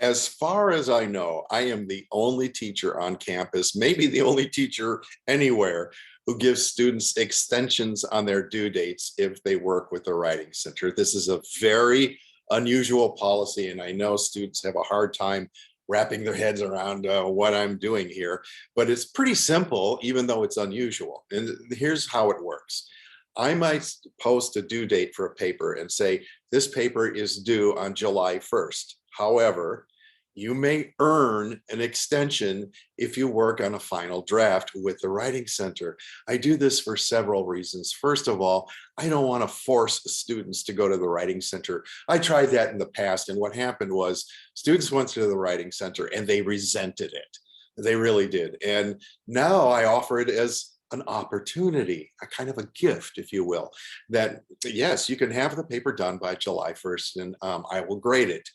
As far as I know, I am the only teacher on campus, maybe the only teacher anywhere, who gives students extensions on their due dates if they work with the Writing Center. This is a very unusual policy, and I know students have a hard time wrapping their heads around what I'm doing here, but it's pretty simple, even though it's unusual. And here's how it works. I might post a due date for a paper and say, this paper is due on July 1st. However, you may earn an extension if you work on a final draft with the Writing Center. I do this for several reasons. First of all, I don't want to force students to go to the Writing Center. I tried that in the past, and what happened was students went to the Writing Center and they resented it. They really did. And now I offer it as an opportunity, a kind of a gift, if you will, that yes, you can have the paper done by July 1st and I will grade it.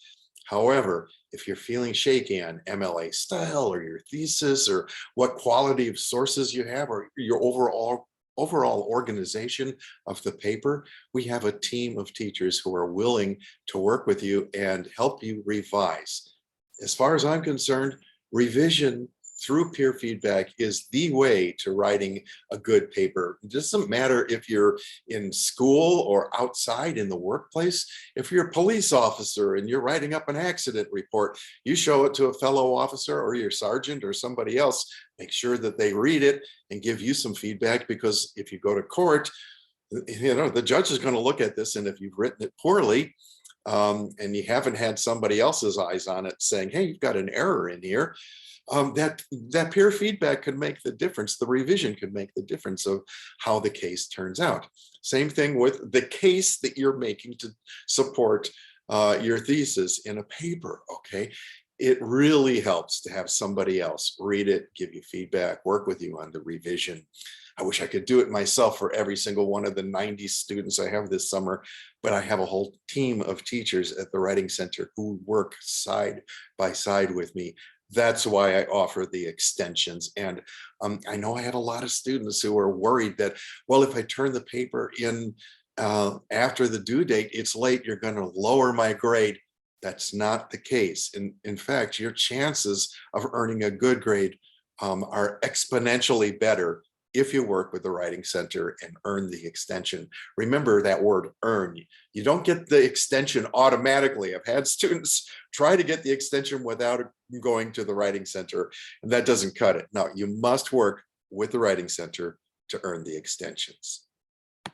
However, if you're feeling shaky on MLA style or your thesis or what quality of sources you have or your overall organization of the paper, we have a team of teachers who are willing to work with you and help you revise. As far as I'm concerned, revision through peer feedback is the way to writing a good paper. It doesn't matter if you're in school or outside in the workplace. If you're a police officer and you're writing up an accident report, you show it to a fellow officer or your sergeant or somebody else, make sure that they read it and give you some feedback, because if you go to court, the judge is going to look at this, and if you've written it poorly, and you haven't had somebody else's eyes on it saying, hey, you've got an error in here, that peer feedback could make the difference. The revision could make the difference of how the case turns out. Same thing with the case that you're making to support your thesis in a paper, okay? It really helps to have somebody else read it, give you feedback, work with you on the revision. I wish I could do it myself for every single one of the 90 students I have this summer, but I have a whole team of teachers at the Writing Center who work side by side with me. That's why I offer the extensions. And I know I have a lot of students who are worried that, well, if I turn the paper in after the due date, it's late, you're going to lower my grade. That's not the case. In fact, your chances of earning a good grade are exponentially better if you work with the Writing Center and earn the extension. Remember that word earn. You don't get the extension automatically. I've had students try to get the extension without going to the Writing Center, and that doesn't cut it. No, you must work with the Writing Center to earn the extensions.